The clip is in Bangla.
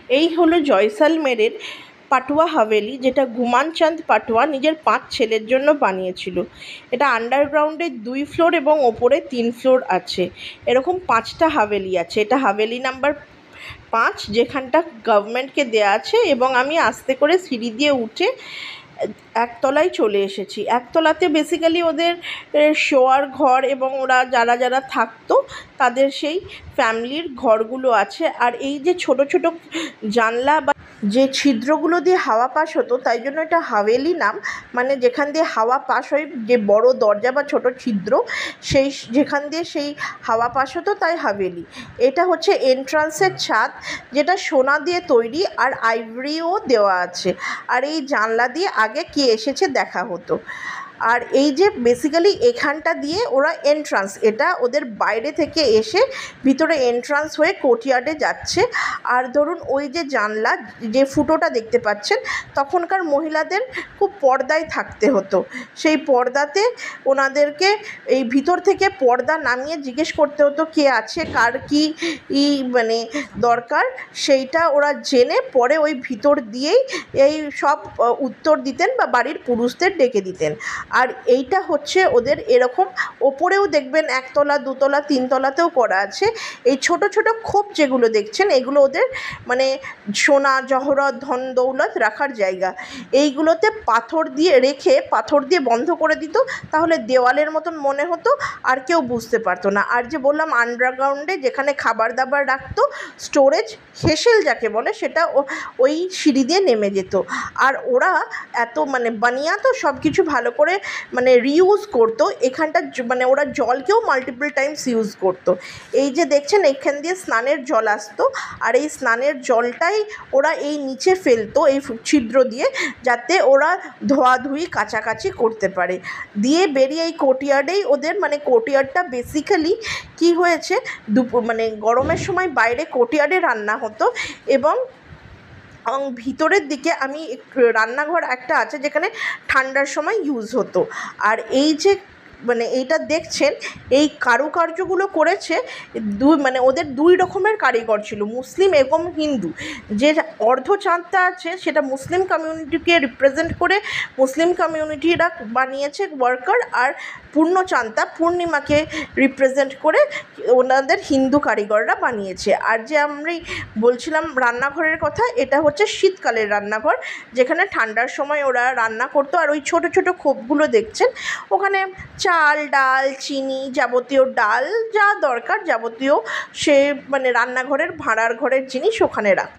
এই হলো জয়সালমেরের পাটুয়া হাভেলি, যেটা গুমান চাঁদ পাটুয়া নিজের 5 ছেলের জন্য বানিয়েছিল। এটা আন্ডারগ্রাউন্ডে 2 ফ্লোর এবং ওপরে 3 ফ্লোর আছে। এরকম 5টা হাভেলি আছে। এটা হাভেলি নাম্বার 5, যেখানটা গভর্নমেন্টকে দেয়া আছে। এবং আমি আস্তে করে সিঁড়ি দিয়ে উঠে একতলায় চলে এসেছি। একতলাতে বেসিক্যালি ওদের শোয়ার ঘর এবং ওরা যারা যারা থাকতো তাদের সেই ফ্যামিলির ঘরগুলো আছে। আর এই যে ছোট ছোট জানলা বা যে ছিদ্রগুলো দিয়ে হাওয়া পাস হতো, তাই জন্য এটা হাভেলি নাম। মানে যেখান দিয়ে হাওয়া পাস হয়, যে বড় দরজা বা ছোট ছিদ্র, সেই যেখান দিয়ে সেই হাওয়া পাস হতো, তাই হাভেলি। এটা হচ্ছে এন্ট্রান্সের ছাদ, যেটা সোনা দিয়ে তৈরি আর আইভরিও দেওয়া আছে। আর এই জানলা দিয়ে আগে কে এসেছে দেখা হতো। আর এই যে বেসিক্যালি এখানটা দিয়ে ওরা এন্ট্রান্স, এটা ওদের বাইরে থেকে এসে ভিতরে এন্ট্রান্স হয়ে কোর্টইয়ার্ডে যাচ্ছে। আর ধরুন ওই যে জানলা, যে ফুটোটা দেখতে পাচ্ছেন, তখনকার মহিলাদের খুব পর্দায় থাকতে হতো। সেই পর্দাতে ওনাদেরকে এই ভিতর থেকে পর্দা নামিয়ে জিজ্ঞেস করতে হতো কে আছে, কার কী মানে দরকার, সেইটা ওরা জেনে পরে ওই ভিতর দিয়েই এই সব উত্তর দিতেন বা বাড়ির পুরুষদের ডেকে দিতেন। আর এইটা হচ্ছে ওদের এরকম, ওপরেও দেখবেন 1 তলা 2 তলা 3 তলাতেও করা আছে। এই ছোট ছোট খোপ যেগুলো দেখছেন, এগুলো ওদের মানে সোনা জহরত ধন দৌলত রাখার জায়গা। এইগুলোতে পাথর দিয়ে রেখে পাথর দিয়ে বন্ধ করে দিত, তাহলে দেওয়ালের মতন মনে হতো আর কেউ বুঝতে পারতো না। আর যে বললাম আন্ডারগ্রাউন্ডে যেখানে খাবার দাবার রাখতো, স্টোরেজ হেসেল যাকে বলে, সেটা ওই সিঁড়ি দিয়ে নেমে যেত। আর ওরা এত মানে বানিয়া তো সব কিছু ভালো করে মানে রিউজ করতো। এখানটা মানে ওরা জলকেও মাল্টিপল টাইমস ইউজ করতো। এই যে দেখছেন এখান দিয়ে স্নানের জল আসতো, আর এই স্নানের জলটাই ওরা এই নিচে ফেলতো এই ছিদ্র দিয়ে, যাতে ওরা ধোয়াধুয়ি কাচাকাচি করতে পারে। দিয়ে বেরিয়ে এই কোর্টইয়ার্ডেই ওদের মানে কোর্টইয়ার্ডটা বেসিক্যালি কী হয়েছে, মানে গরমের সময় বাইরে কোর্টইয়ার্ডে রান্না হতো। এবং ভিতরের দিকে আমি রান্নাঘর একটা আছে যেখানে ঠান্ডার সময় ইউজ হতো। আর এই যে মানে এইটা দেখছেন, এই কারুকার্যগুলো করেছে মানে ওদের 2 রকমের কারিগর ছিল, মুসলিম এবং হিন্দু। যে অর্ধচাঁদটা আছে সেটা মুসলিম কমিউনিটিকে রিপ্রেজেন্ট করে মুসলিম কমিউনিটিরা বানিয়েছে ওয়ার্কার, আর পূর্ণচাঁদটা পূর্ণিমাকে রিপ্রেজেন্ট করে ওনাদের হিন্দু কারিগররা বানিয়েছে। আর যে আমি বলছিলাম রান্নাঘরের কথা, এটা হচ্ছে শীতকালের রান্নাঘর, যেখানে ঠান্ডার সময় ওরা রান্না করতো। আর ওই ছোট ছোট খোপগুলো দেখছেন, ওখানে চাল ডাল চিনি যাবতীয় ডাল যা দরকার যাবতীয় সে মানে রান্নাঘরের ভাঁড়ার ঘরের জিনিস ওখানে রাখতো।